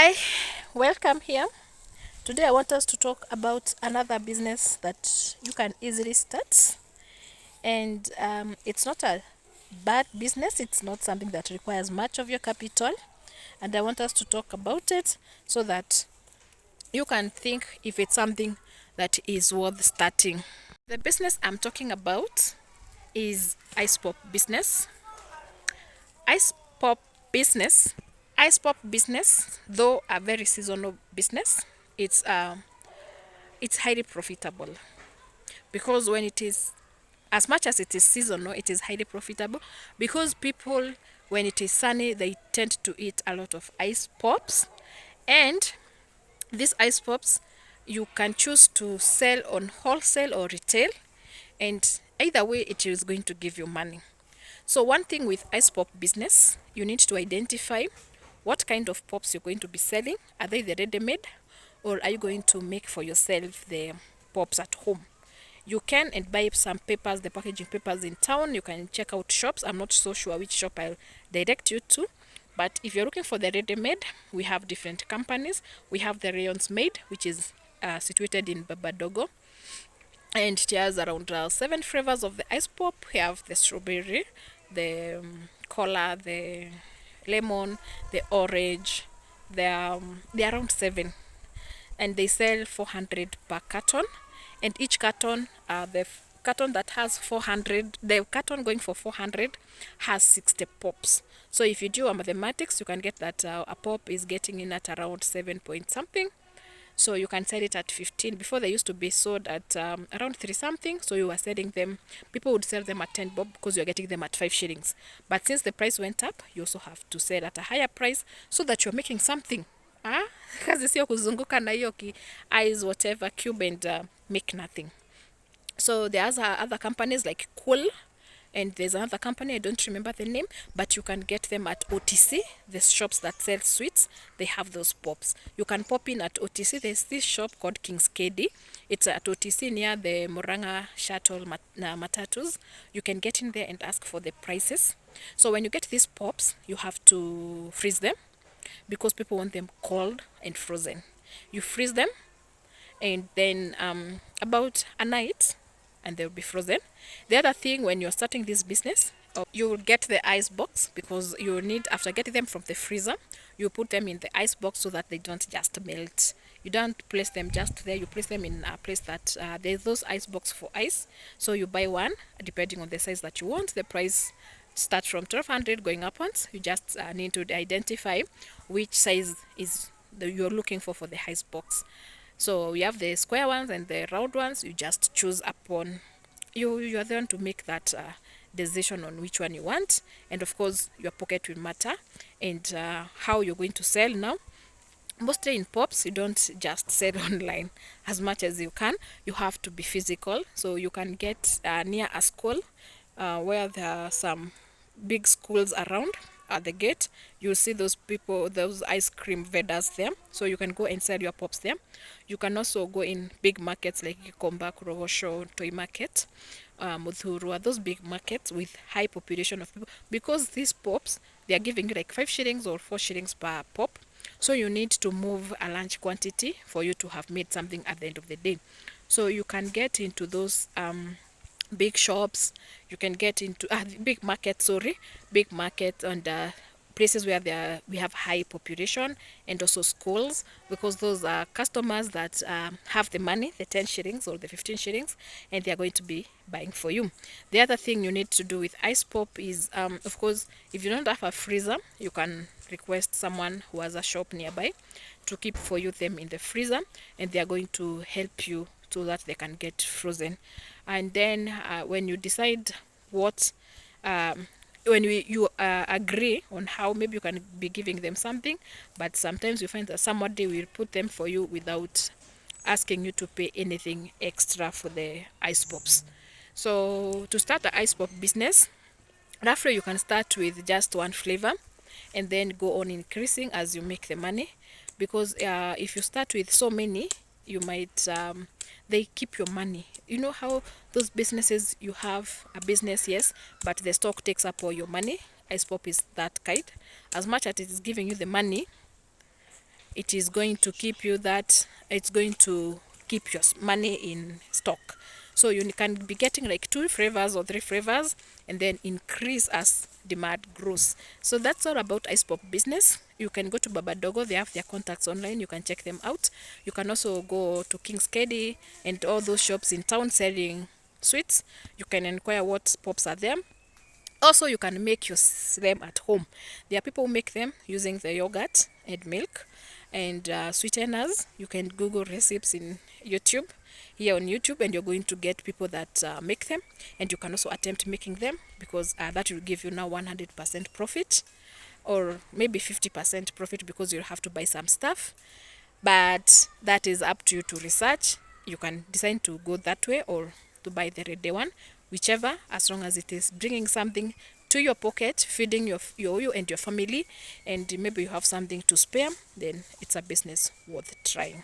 Hi, welcome here. Today I want us to talk about another business that you can easily start, and it's not a bad business. It's not something that requires much of your capital, and I want us to talk about it so that you can think if it's something that is worth starting. The business I'm talking about is ICEPOP Business. ICEPOP Business. ICEPOP Business, though a very seasonal business, it's uh, it's highly profitable because when it is, as much as it is seasonal, it is highly profitable because people, when it is sunny, they tend to eat a lot of ice pops, and these ice pops you can choose to sell on wholesale or retail, and either way it is going to give you money. So one thing with ice pop business, you need to identify what kind of pops you're going to be selling. Are they the ready-made, or are you going to make for yourself the pops at home? You can and buy some papers, the packaging papers in town. You can check out shops. I'm not so sure which shop I'll direct you to. But if you're looking for the ready-made, we have different companies. We have the Rayons Made, which is situated in Babadogo, and it has around 7 flavors of the ice pop. We have the strawberry, the cola, the lemon, the orange. They're around 7, and they sell 400 per carton, and each carton, carton that has 400, the carton going for 400 has 60 pops. So if you do a mathematics, you can get that a pop is getting in at around 7 point something. So you can sell it at 15. Before, they used to be sold at around 3 something. So you were selling them, people would sell them at 10 bob because you're getting them at 5 shillings. But since the price went up, you also have to sell at a higher price so that you're making something. Kazi sio kuzunguka na hiyo eyes whatever cube and make nothing. So there's other companies like Cool, and there's another company, I don't remember the name, but you can get them at OTC, the shops that sell sweets. They have those pops. You can pop in at OTC. There's this shop called King's Kedi. It's at OTC near the Moranga shuttle matatus. You can get in there and ask for the prices. So when you get these pops, you have to freeze them because people want them cold and frozen. You freeze them, and then about a night, and they'll be frozen. The other thing, when you're starting this business, you will get the ice box, because you need, after getting them from the freezer, you put them in the ice box so that they don't just melt. You don't place them just there. You place them in a place that there's those ice box for ice. So you buy one depending on the size that you want. The price starts from 1200 going upwards. You just need to identify which size is you're looking for the ice box. So we have the square ones and the round ones. You just choose upon you are the one to make that decision on which one you want, and of course your pocket will matter, and how you're going to sell now. Mostly in pops, you don't just sell online. As much as you can, you have to be physical. So you can get near a school where there are some big schools around. At the gate, you'll see those people, those ice cream vendors there. So you can go and sell your pops there. You can also go in big markets like Gikomba, Kurogosho, Toy Market, Muthurwa, those big markets with high population of people. Because these pops, they are giving you like 5 shillings or 4 shillings per pop. So you need to move a large quantity for you to have made something at the end of the day. So you can get into those big shops. You can get into big markets, big markets, and places where we have high population, and also schools, because those are customers that have the money, the 10 shillings or the 15 shillings, and they are going to be buying for you. The other thing you need to do with ice pop is, of course, if you don't have a freezer, you can request someone who has a shop nearby to keep for you them in the freezer, and they are going to help you so that they can get frozen. And then when you decide what when you agree on how, maybe you can be giving them something, but sometimes you find that somebody will put them for you without asking you to pay anything extra for the ice pops. So to start the ice pop business, roughly you can start with just one flavor and then go on increasing as you make the money, because if you start with so many, you might they keep your money. You know how those businesses, you have a business, yes, but the stock takes up all your money. Ice pop is that kind. As much as it is giving you the money, it is going to keep you that it's going to keep your money in stock. So you can be getting like 2 flavors or 3 flavors and then increase as demand grows. So that's all about ICEPOP Business. You can go to Baba Dogo, they have their contacts online, you can check them out. You can also go to King's Kedi and all those shops in town selling sweets. You can inquire what pops are there. Also, you can make them at home. There are people who make them using the yogurt and milk and sweeteners. You can Google recipes in YouTube, here on YouTube, and you're going to get people that make them. And you can also attempt making them, because that will give you now 100% profit, or maybe 50% profit, because you'll have to buy some stuff. But that is up to you to research. You can decide to go that way or to buy the ready one, whichever, as long as it is bringing something to your pocket, feeding you and your family, and maybe you have something to spare, then it's a business worth trying.